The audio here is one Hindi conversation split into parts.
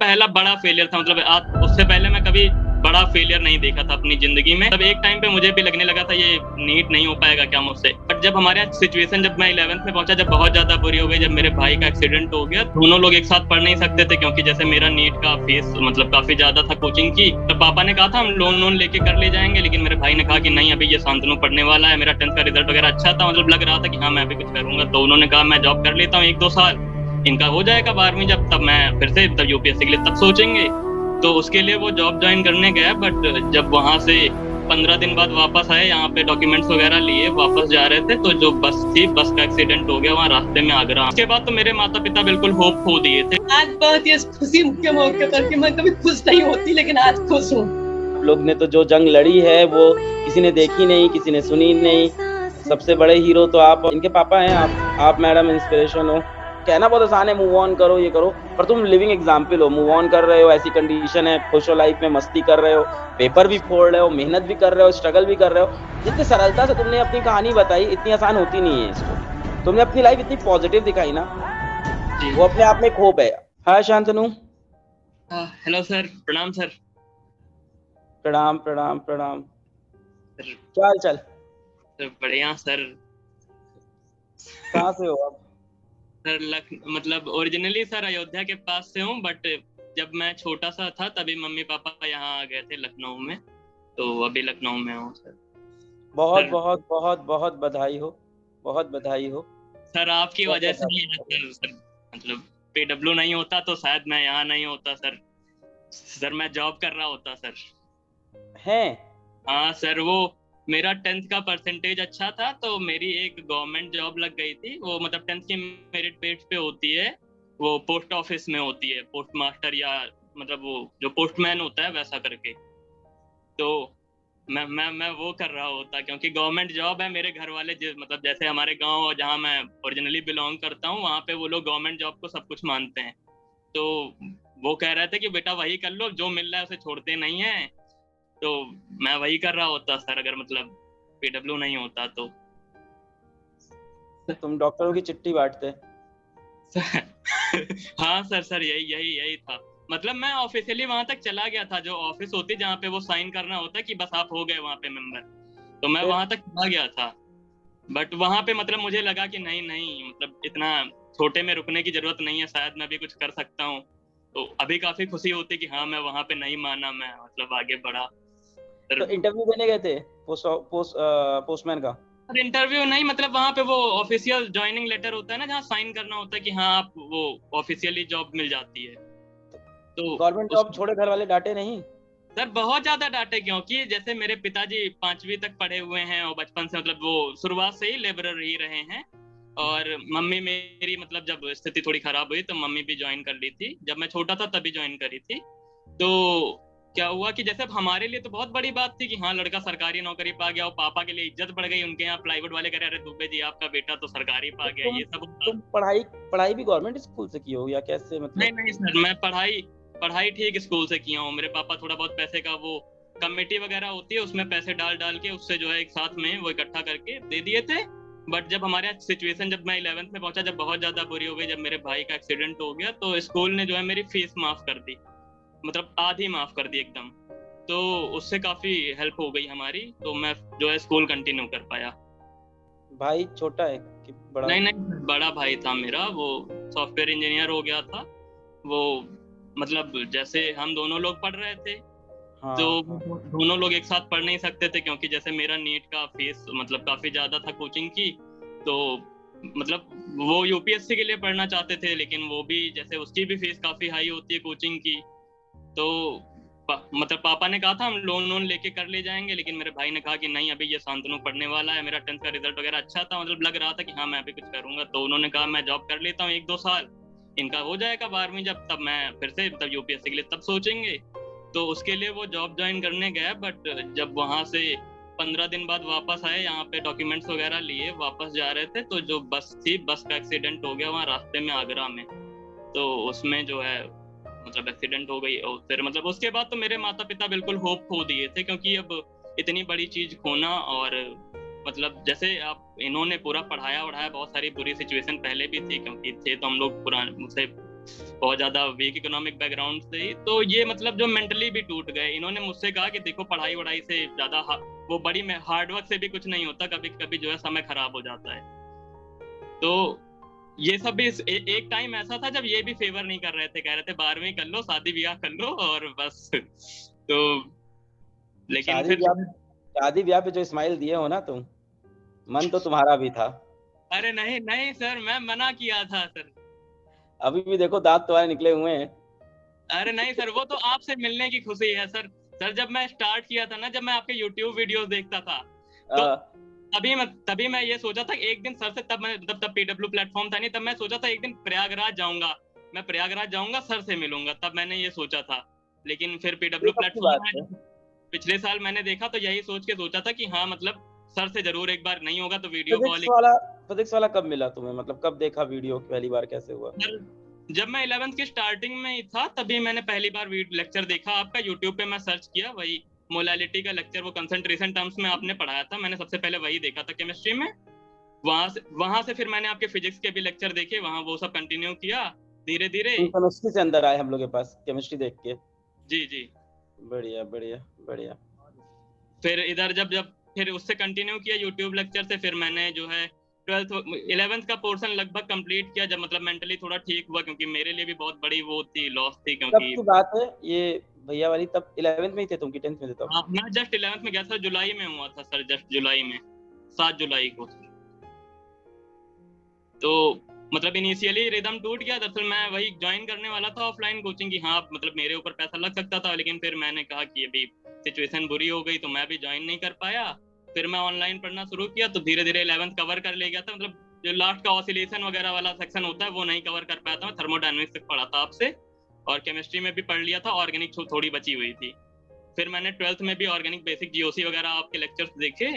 पहला बड़ा फेलियर था। मतलब आज उससे पहले मैं कभी बड़ा फेलियर नहीं देखा था अपनी जिंदगी में। तब एक टाइम पे मुझे भी लगने लगा था ये नीट नहीं हो पाएगा क्या मुझसे। बट जब हमारे यहाँ सिचुएशन, जब मैं 11th में पहुंचा, जब बहुत ज्यादा बुरी हो गई, जब मेरे भाई का एक्सीडेंट हो गया, दोनों लोग एक साथ पढ़ नहीं सकते थे क्योंकि जैसे मेरा नीट का फीस मतलब काफी ज्यादा था कोचिंग की। तो पापा ने कहा था हम लोन लेके कर ले जाएंगे, लेकिन मेरे भाई ने कहा कि नहीं, अभी ये शांतनु पढ़ने वाला है। मेरा 10th का रिजल्ट वगैरह अच्छा था, मतलब लग रहा था कि हाँ मैं अभी कुछ करूंगा। तो उन्होंने कहा मैं जॉब कर लेता हूँ 1-2 साल, इनका हो जाएगा 12वीं जब, तब मैं फिर से तब यूपीएससी के लिए तब सोचेंगे। तो उसके लिए वो जॉब ज्वाइन करने गया। बट जब वहां से 15 दिन बाद वापस आए, यहाँ पे डॉक्यूमेंट्स वगैरह लिए वापस जा रहे थे, तो जो बस थी, बस का एक्सीडेंट हो गया वहाँ रास्ते में आगरा। उसके बाद तो मेरे माता पिता बिल्कुल होप खो दिए थे। आज बहुत ही खुशी के मौके पर कि मैं कभी खुश नहीं होती, लेकिन आज खुश हूँ। लोग ने तो जो जंग लड़ी है वो किसी ने देखी नहीं, किसी ने सुनी नहीं। सबसे बड़े हीरो तो आप, इनके पापा हैं। आप मैडम इंस्पिरेशन हो। कहना बहुत आसान है, मूव ऑन करो, ये करो, पर तुम लिविंग एग्जाम्पल हो। मूव ऑन कर रहे हो, ऐसी कंडीशन है, खुश हो लाइफ में, मस्ती कर रहे हो, पेपर भी फोड़ रहे हो, मेहनत भी कर रहे हो, स्ट्रगल भी कर रहे हो। जितनी सरलता से तुमने अपनी कहानी बताई, इतनी आसान होती नहीं है इसको। तुमने अपनी लाइफ इतनी पॉजिटिव दिखाई ना, वो अपने आप में एक होप है। हाय शांतनु। हेलो सर, प्रणाम सर। प्रणाम प्रणाम प्रणाम। सर क्या हाल चाल? बढ़िया सर। कहाँ से हो आप? सर मतलब ओरिजिनली सर अयोध्या के पास से हूँ, बट जब मैं छोटा सा था तभी मम्मी पापा यहाँ आ गए थे लखनऊ में, तो अभी लखनऊ में हूँ सर। बहुत सर, बहुत बहुत बहुत बधाई हो, बहुत बधाई हो। सर आपकी बहुत वजह से बहुत ही है सर। मतलब पीडब्ल्यू नहीं होता तो शायद मैं यहाँ नहीं होता सर। सर मैं जॉब कर रहा होता सर। हैं? हाँ सर, वो मेरा 10th का परसेंटेज अच्छा था, तो मेरी एक गवर्नमेंट जॉब लग गई थी। वो मतलब 10th की मेरिट बेस पे होती है, वो पोस्ट ऑफिस में होती है, पोस्ट मास्टर, या मतलब वो जो पोस्टमैन होता है वैसा करके। तो मैं वो कर रहा होता क्योंकि गवर्नमेंट जॉब है। मेरे घर वाले मतलब जैसे हमारे गांव जहाँ मैं ओरिजिनली बिलोंग करता हूँ, वहाँ पे वो लोग गवर्नमेंट जॉब को सब कुछ मानते हैं। तो वो कह रहे थे कि बेटा वही कर लो, जो मिल रहा है उसे छोड़ते नहीं है। तो मैं वही कर रहा होता सर, अगर मतलब पीडब्ल्यू नहीं होता तो। तुम डॉक्टरों की चिट्ठी बांटते? हाँ सर यही यही यही था। मतलब मैं ऑफिशियली वहां तक चला गया था, जो ऑफिस होती जहाँ पे वो साइन करना होता है कि बस आप हो गए वहां पे मेंबर, तो मैं वहां तक चला गया था। बट वहां पे मतलब मुझे लगा कि नहीं नहीं, मतलब इतना छोटे में रुकने की जरूरत नहीं है, शायद मैं भी कुछ कर सकता हूँ। तो अभी काफी खुशी होती कि हाँ मैं वहां पे नहीं माना, मैं मतलब आगे बढ़ा। तो इंटरव्यू देने गए थे पोस्टमैन का? इंटरव्यू नहीं, मतलब वहां पे वो ऑफिशियल ज्वाइनिंग लेटर होता है ना, जहाँ साइन करना होता है कि हाँ आप वो ऑफिशियली जॉब मिल जाती है। तो गवर्नमेंट जॉब छोड़े घर वाले डांटे नहीं? सर बहुत ज्यादा डांटे, क्योंकि जैसे मेरे पिताजी 5वीं तक पढ़े हुए हैं और बचपन से मतलब वो शुरुआत से ही लेबरर ही रहे हैं। और मम्मी मेरी मतलब जब स्थिति थोड़ी खराब हुई तो मम्मी भी ज्वाइन कर ली थी, जब मैं छोटा था तभी ज्वाइन करी थी। तो क्या हुआ कि जैसे अब हमारे लिए तो बहुत बड़ी बात थी कि हाँ लड़का सरकारी नौकरी पा गया, और पापा के लिए इज्जत बढ़ गई। उनके यहाँ प्लाईवुड वाले कह रहे, अरे दुबे जी आपका बेटा तो सरकारी पा गया, ये सब। तुम पढ़ाई भी गवर्नमेंट स्कूल से की हो या कैसे? मतलब नहीं सर, मैं पढ़ाई ठीक स्कूल से किया हूँ। मेरे पापा थोड़ा बहुत पैसे का, वो कमेटी वगैरह होती है उसमें पैसे डाल के उससे जो है एक साथ में वो इकट्ठा करके दे दिए थे। बट जब हमारे यहाँ सिचुएशन, जब मैं 11th में पहुंचा, जब बहुत ज्यादा बुरी हो गई, जब मेरे भाई का एक्सीडेंट हो गया, तो स्कूल ने जो है मेरी फीस माफ कर दी, मतलब आधी माफ कर दी एकदम। तो उससे काफी हेल्प हो गई हमारी, तो मैं जो है स्कूल कंटिन्यू कर पाया। भाई छोटा है कि बड़ा? नहीं बड़ा भाई था मेरा, वो सॉफ्टवेयर इंजीनियर हो गया था। वो मतलब जैसे हम दोनों लोग पढ़ रहे थे, हाँ, तो हाँ। दोनों लोग एक साथ पढ़ नहीं सकते थे क्योंकि जैसे मेरा नीट का फीस मतलब काफी ज्यादा था कोचिंग की। तो मतलब वो यूपीएससी के लिए पढ़ना चाहते थे, लेकिन वो भी जैसे उसकी भी फीस काफी हाई होती है कोचिंग की। तो मतलब पापा ने कहा था हम लोन लेके कर ले जाएंगे, लेकिन मेरे भाई ने कहा कि नहीं, अभी ये शांतनु पढ़ने वाला है। मेरा 10th का रिजल्ट वगैरह अच्छा था, मतलब लग रहा था कि हाँ मैं अभी कुछ करूंगा। तो उन्होंने कहा मैं जॉब कर लेता हूँ 1-2 साल, इनका हो जाएगा 12वीं जब, तब मैं फिर से तब यूपीएससी के लिए तब सोचेंगे। तो उसके लिए वो जॉब ज्वाइन करने गए। बट जब वहां से 15 दिन बाद वापस आए, यहाँ पे डॉक्यूमेंट्स वगैरह लिए वापस जा रहे थे, तो जो बस थी, बस का एक्सीडेंट हो गया वहाँ रास्ते में आगरा में। तो उसमें जो है मतलब एक्सीडेंट हो गई। और फिर मतलब उसके बाद तो मेरे माता पिता बिल्कुल होप खो दिए थे, क्योंकि अब इतनी बड़ी चीज खोना, और मतलब जैसे आप इन्होंने पूरा पढ़ाया, बहुत सारी बुरी सिचुएशन पहले भी थी, क्योंकि थे तो हम लोग पुराने, मुझसे बहुत ज्यादा वीक इकोनॉमिक बैकग्राउंड से ही, तो ये मतलब जो मेंटली भी टूट गए। इन्होंने मुझसे कहा कि देखो पढ़ाई वढ़ाई से ज्यादा वो बड़ी हार्डवर्क से भी कुछ नहीं होता, कभी कभी जो है समय खराब हो जाता है। तो ये सब भी एक टाइम ऐसा था जब ये भी फेवर नहीं कर रहे थे, कह रहे थे 12वीं कर लो, शादी ब्याह कर लो और बस। तो लेकिन फिर शादी ब्याह पे जो स्माइल दिए हो ना तुम, मन तो तुम्हारा भी था। अरे नहीं नहीं सर, मैं मना किया था सर। अभी भी देखो दांत तुम्हारे निकले हुए हैं। अरे नहीं सर, वो तो आपसे मिलने की खुशी है सर। सर जब मैं स्टार्ट किया था ना, जब मैं आपके YouTube वीडियोस देखता था, तो तभी मैं ये सोचा था एक दिन सर से, तब PW प्लेटफॉर्म था नहीं, तब मैं सोचा था एक दिन प्रयागराज जाऊंगा, मैं प्रयागराज जाऊंगा सर से मिलूंगा, तब मैंने ये सोचा था। लेकिन फिर PW प्लेटफॉर्म है पिछले साल मैंने देखा, तो यही सोच के सोचा था कि हाँ मतलब सर से जरूर एक बार, नहीं होगा तो वीडियो कॉल। फिजिक्स वाला कब मिला तुम्हें, मतलब कब देखा वीडियो पहली बार, कैसे हुआ? जब मैं 11th की स्टार्टिंग में ही था तभी मैंने पहली बार लेक्चर देखा आपका YouTube पे। मैं सर्च किया, वही मोलालिटी का लेक्चर, वो कंसंट्रेशन टर्म्स में आपने पढ़ाया था, मैंने सबसे पहले वही देखा था केमिस्ट्री में। वहां से फिर मैंने आपके फिजिक्स के भी लेक्चर देखे, वहां वो सब कंटिन्यू किया धीरे धीरे। केमिस्ट्री से अंदर आए हम लोग के पास, केमिस्ट्री देख के। जी जी, बढ़िया बढ़िया बढ़िया। फिर इधर जब फिर उससे कंटिन्यू किया YouTube लेक्चर से, फिर मैंने जो है 11th का पोर्शन लगभग कंप्लीट किया, जब मतलब मेंटली थोड़ा ठीक हुआ, क्योंकि मेरे लिए भी बहुत बड़ी वो थी, लॉस थी। क्योंकि कब की बात है ये भैया वाली, तब 11th में ही थे तुम कि 10th में थे तब? हाँ, मैं जस्ट 11th में गया था, जुलाई में हुआ था सर, जस्ट जुलाई में, 7 जुलाई को। तो मतलब इनिशियली रिदम टूट गया। दरअसल मैं वही ज्वाइन करने वाला था ऑफलाइन कोचिंग की, हाँ मतलब मेरे ऊपर पैसा लग सकता था, लेकिन फिर मैंने कहा कि अभी सिचुएशन बुरी हो गई, तो मैं भी ज्वाइन नहीं कर पाया। फिर मैं ऑनलाइन पढ़ना शुरू किया, तो धीरे धीरे 11th कवर कर ले गया था। मतलब जो लास्ट का ऑसिलेशन वगैरह वाला सेक्शन होता है वो नहीं कवर कर पाया था मैं। थर्मोडायनेमिक्स तक पढ़ा था आपसे, और केमिस्ट्री में भी पढ़ लिया था, ऑर्गेनिक थोड़ी बची हुई थी। फिर मैंने 12th में भी ऑर्गेनिक बेसिक जीओसी वगैरह आपके लेक्चर्स देखे,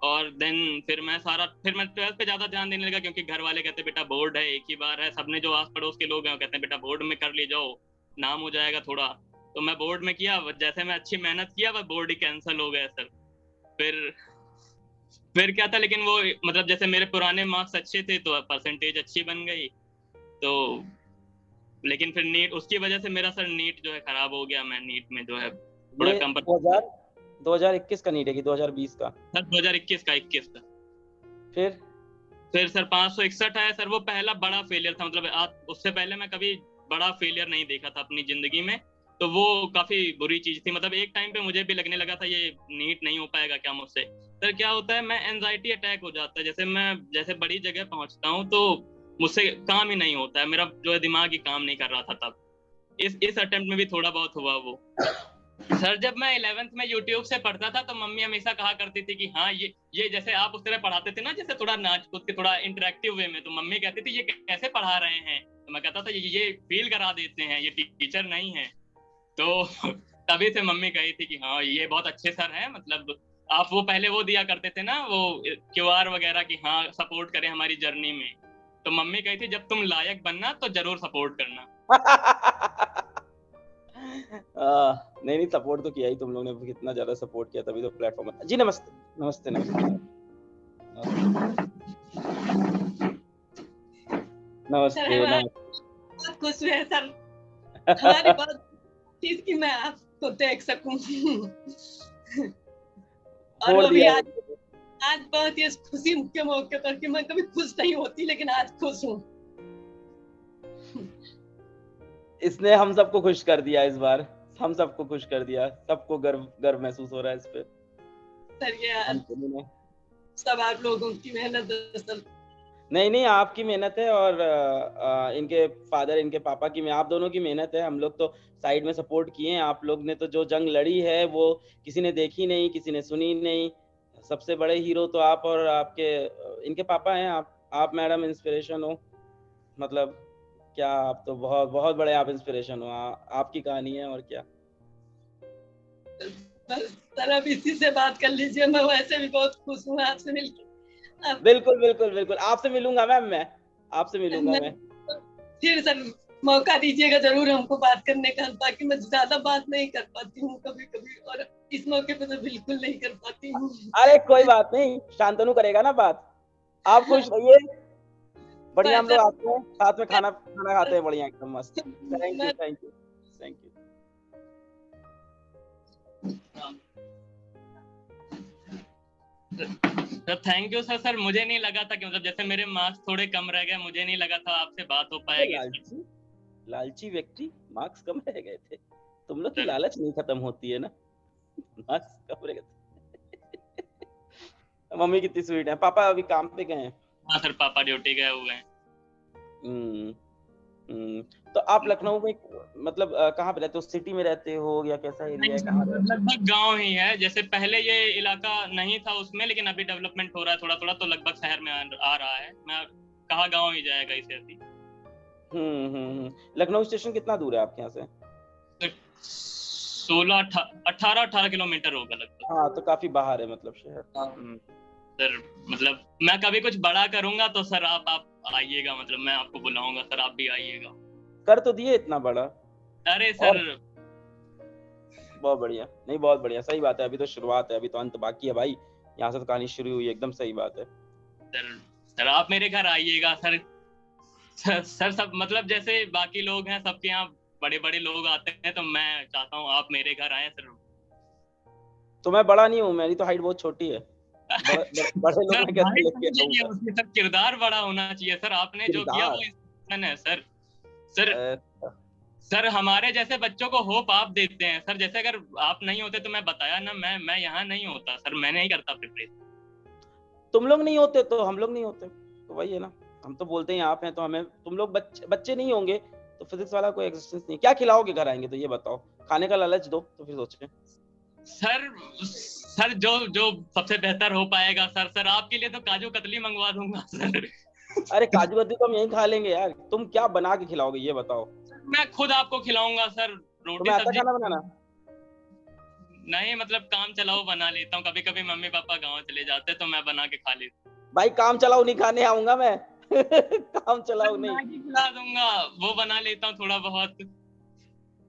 और देन फिर मैं 12th पे ज्यादा ध्यान देने लगा, क्योंकि घर वाले कहते बेटा बोर्ड है, एक ही बार है, सबने जो आस पड़ोस के लोग हैं कहते हैं बेटा बोर्ड में कर ले जाओ, नाम हो जाएगा थोड़ा। तो मैं बोर्ड में किया, जैसे मैं अच्छी मेहनत किया वह बोर्ड ही कैंसिल हो गया सर। फिर क्या था, लेकिन वो मतलब जैसे मेरे पुराने मार्क्स अच्छे थे तो परसेंटेज अच्छी बन गई। तो लेकिन फिर नीट, उसकी वजह से मेरा सर नीट जो है खराब हो गया। मैं नीट में जो है बड़ा कम 2021 का नीट है कि 2020 का? सर 2021 का 21 का। फिर सर 561 आया सर, वो पहला बड़ा फेलियर था। मतलब उससे पहले मैं कभी बड़ा फेलियर नहीं देखा था अपनी जिंदगी में, तो वो काफी बुरी चीज थी। मतलब एक टाइम पे मुझे भी लगने लगा था ये नीट नहीं हो पाएगा क्या मुझसे। सर क्या होता है, मैं एंजाइटी अटैक हो जाता है, जैसे बड़ी जगह पहुंचता हूँ तो मुझसे काम ही नहीं होता है, मेरा जो है दिमाग ही काम नहीं कर रहा था तब। इस अटेम्प्ट में भी थोड़ा बहुत हुआ वो। सर जब मैं 11th में YouTube से पढ़ता था तो मम्मी हमेशा कहा करती थी कि हाँ ये जैसे आप उस तरह पढ़ाते थे ना, जैसे थोड़ा नाच कूद के थोड़ा इंटरेक्टिव वे में, तो मम्मी कहती थी ये कैसे पढ़ा रहे हैं। तो मैं कहता था ये फील करा देते हैं, ये टीचर नहीं है। तो तभी से मम्मी कही थी कि हाँ ये बहुत अच्छे सर हैं, मतलब आप वो पहले वो दिया करते थे ना वो QR वगैरह की, हाँ सपोर्ट करें हमारी जर्नी में। तो मम्मी कही थी जब तुम लायक बनना तो जरूर सपोर्ट करना। नहीं सपोर्ट तो किया ही तुम लोग ने, कितना ज्यादा सपोर्ट किया, तभी तो प्लेटफॉर्म है। जी नमस्ते नमस्ते नमस्ते नमस्ते। बहुत खुश हुए सर हमारी बात चीज की मैं आपको देख सकूं। और वो भी आज बहुत ही खुशी के मौके पर कि मैं कभी खुश नहीं होती, लेकिन आज खुश हूँ। इसने हम सबको खुश कर दिया, इस बार हम सबको खुश कर दिया, सबको गर्व महसूस हो रहा है इस पे। सर यार सब आप लोगों की मेहनत है। नहीं आपकी मेहनत है, और इनके फादर इनके पापा की, आप दोनों की मेहनत है। हम लोग तो साइड में सपोर्ट किए हैं, आप लोग ने तो जो जंग लड़ी है वो किसी ने देखी नहीं, किसी ने सुनी नहीं। सबसे बड़े हीरो तो आप और आपके इनके पापा हैं। आप मैडम इंस्पिरेशन हो, मतलब क्या, आप तो बहुत बहुत बड़े आप इंस्पिरेशन हो। आपकी कहानी है और क्या। सर अब इसी से बात कर लीजिए, मैं वैसे भी बहुत खुश हूँ आपसे मिलकर। बिल्कुल बिल्कुल बिल्कुल आपसे मिलूंगा मैम, मैं आपसे मिलूंगा। मैं फिर सर मौका दीजिएगा जरूर हमको बात करने का, ताकि मैं ज्यादा बात नहीं कर पाती हूँ कभी कभी, और इस मौके पे तो बिल्कुल नहीं कर पाती हूँ। अरे कोई बात नहीं, शांतनु करेगा ना बात, आप खुश रहिए। बढ़िया, हम सर, लोग आते हैं साथ में खाना खाना खाते हैं, बढ़िया एकदम मस्त। थैंक यू मैं thank you thank you. Sir thank you sir. Sir मुझे नहीं लगा था कि मतलब जैसे मेरे मार्क्स थोड़े कम रह गए, मुझे नहीं लगा था आपसे बात हो पाएगी सर। लालची लालची व्यक्ति, मार्क्स कम रह गए थे। तुम लोग की सर लालच नहीं खत्म होती है ना। मार्क्स कम रह गए थे। मम्मी कितनी स्वीट है। पापा अभी काम पे गए हैं। हाँ सर, पापा ड्यूटी गए हुए हैं। हम्म, तो आप लखनऊ में मतलब कहाँ पे रहते हो? सिटी में रहते हो या कैसा एरिया नहीं है, सर, कहाँ मतलब रहते हो? लगभग गांव ही है। जैसे पहले ये इलाका नहीं था उसमें, लेकिन अभी डेवलपमेंट हो रहा है थोड़ा थोड़ा, तो लगभग शहर में आ रहा है। मैं कहा गांव ही जाएगा इसे अभी। लखनऊ स्टेशन कितना दूर है आपके यहाँ से? 18 किलोमीटर होगा लगभग। हाँ, तो काफी बाहर है मतलब शहर। सर मतलब मैं कभी कुछ बड़ा करूंगा तो सर आप आइएगा, मतलब मैं आपको बुलाऊंगा सर, आप भी आइएगा। कर तो दिए इतना बड़ा। अरे और सर बहुत बढ़िया, नहीं बहुत बढ़िया, सही बात है। अभी तो शुरुआत है, अभी तो अंत बाकी है भाई। यहाँ से तो कहानी शुरू हुई है, एकदम सही बात है। सर आप मेरे घर आइएगा सर। सर सब मतलब जैसे बाकी लोग हैं, सबके यहाँ बड़े बड़े लोग आते हैं, तो मैं चाहता हूँ आप मेरे घर आए सर। तो मैं बड़ा नहीं हूँ, मेरी तो हाइट बहुत छोटी है। बड़े लोग सर मैं कैसे भाई लेके चाहिए आऊंगा? उसमें सर, किरदार बड़ा होना चाहिए सर। आपने जो किया वो इंस्पिरेशन है सर। सर सर हमारे जैसे बच्चों को होप आप देते हैं सर। जैसे अगर आप नहीं होते तो मैं बताया ना, मैं यहाँ नहीं होता सर, मैं नहीं करता प्रिपरेशन। तुम लोग नहीं होते तो हम लोग नहीं होते, तो वही है ना। हम तो बोलते हैं आप हैं तो हमें, तुम लोग बच्चे नहीं होंगे तो फिजिक्स वाला कोई एग्जिस्टेंस नहीं। क्या खिलाओगे घर आएंगे तो ये बताओ? खाने का लालच दो तो फिर सोचें। सर जो जो सबसे बेहतर हो पाएगा सर। सर आपके लिए तो काजू कतली मंगवा दूंगा सर। अरे काजू कतली तो हम यहीं खा लेंगे यार, तुम क्या बना के खिलाओगे ये बताओ? मैं खुद आपको खिलाऊंगा सर, रोटी तुम्हें आता सब्जी। खाना बनाना? नहीं मतलब काम चलाओ बना लेता हूँ। कभी कभी मम्मी पापा गाँव चले जाते तो मैं बना के खा लेता हूँ। भाई काम चलाओ नहीं खाने आऊंगा मैं। काम चलाओ नहीं, मैगी खिला दूंगा, वो बना लेता हूँ थोड़ा बहुत।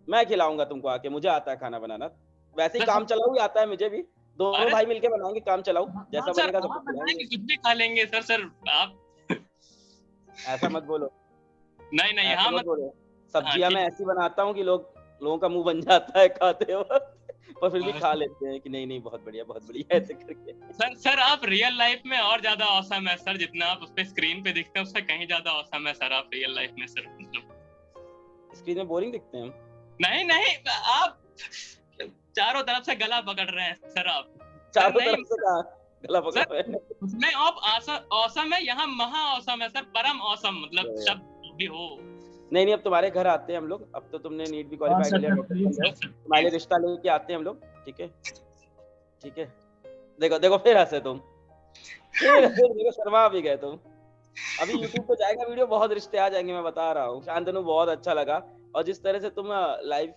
मैं खिलाऊंगा तुमको आके, मुझे आता है खाना बनाना। वैसे ही सर काम चलाऊ ही आता है मुझे भी। दोनों अरे भाई मिलके बनाएंगे काम चलाऊ, जैसा सर बनेगा आप सबको बनाएंगे, खिलाएंगे। कुछ भी खा लेंगे सर। सर आप ऐसा मत बोलो, नहीं ऐसा हाँ मत मत। बोलो। हाँ सब्जियां ठीक मैं ऐसी बनाता हूँ कि लोगों का मुंह बन जाता है खाते वक्त, पर फिर भी है। खा लेते हैं कि नहीं बहुत बढ़िया ऐसे करके। सर आप रियल लाइफ में और ज्यादा औसम है सर। जितना आप उस पे स्क्रीन पे दिखते हैं उससे कहीं ज्यादा औसम है सर आप रियल लाइफ में सर। मतलब स्क्रीन में बोरिंग दिखते हैं हम? नहीं आप चारों तरफ से गला पकड़ रहे हैं सर आप। चारों नहीं तरफ से कहा गला पकड़ रहे हैं? उसमें आप औसम है, यहाँ महा औसम है सर, परम औसम, मतलब शब्द भी हो। नहीं अब तुम्हारे घर आते हैं हम लोग। अब तो तुमने नीट भी क्वालिफाई कर लिया, डॉक्टर बन गए, तुम्हारे लिए रिश्ता लेके आते हैं हम लोग। ठीक है ठीक है। देखो फिर हंसे तुम, फिर देखो शर्मा भी गए तुम। अभी YouTube पे जाएगा वीडियो, बहुत रिश्ते आ जाएंगे, मैं बता रहा हूँ। शांतनु बहुत अच्छा लगा, और जिस तरह से तुम लाइफ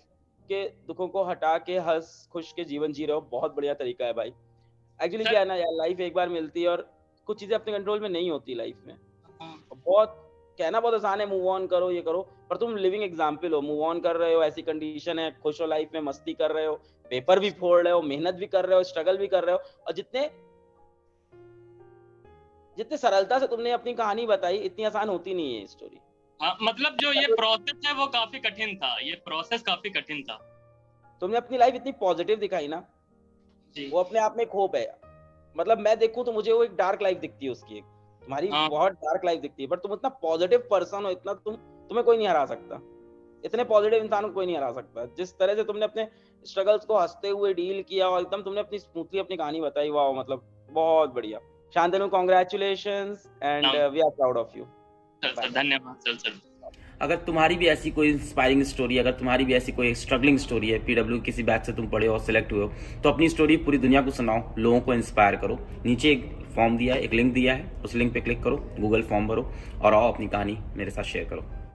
के दुखों को हटा के हंस खुश के जीवन जी रहे हो, बहुत बढ़िया तरीका है भाई। एक्चुअली क्या है ना यार, लाइफ एक बार मिलती है और कुछ चीजें अपने कंट्रोल में नहीं होती लाइफ में। बहुत कहना बहुत आसान है, मूव ऑन करो ये करो, पर तुम लिविंग एग्जाम्पल हो। मूव ऑन कर रहे हो, ऐसी कंडीशन है, खुश हो लाइफ में, मस्ती कर रहे हो, पेपर भी फोड़ रहे हो, मेहनत भी कर रहे हो, स्ट्रगल भी कर रहे हो, और जितने सरलता से तुमने अपनी कहानी बताई, इतनी आसान होती नहीं है स्टोरी। हाँ मतलब जो ये प्रोसेस है वो काफी कठिन था, ये प्रोसेस काफी कठिन था। तुमने अपनी लाइफ इतनी पॉजिटिव दिखाई ना, वो अपने आप में एक होप है। मतलब मैं देखूं तो मुझे वो एक डार्क लाइफ दिखती है उसकी, एक तुम्हारी बहुत डार्क लाइफ दिखती है, पर तुम इतना पॉजिटिव पर्सन हो, इतना तुम्हें कोई नहीं हरा सकता। इतने पॉजिटिव इंसान को कोई नहीं हरा सकता। जिस तरह से तुमने अपने स्ट्रगल्स को हंसते हुए डील किया, और एकदम तुमने अपनी स्मूथली अपनी कहानी बताई, वाह मतलब बहुत बढ़िया। Shantanu, congratulations and we are proud of you. धन्यवाद सर। अगर तुम्हारी भी ऐसी कोई इंस्पायरिंग स्टोरी, अगर तुम्हारी भी ऐसी कोई स्ट्रगलिंग स्टोरी है, पीडब्ल्यू किसी बैच से तुम पढ़े हो, सिलेक्ट हुए हो, तो अपनी स्टोरी पूरी दुनिया को सुनाओ, लोगों को इंस्पायर करो। नीचे एक फॉर्म दिया है, एक लिंक दिया है, उस लिंक पे क्लिक करो, गूगल फॉर्म भरो और आओ अपनी कहानी मेरे साथ शेयर करो।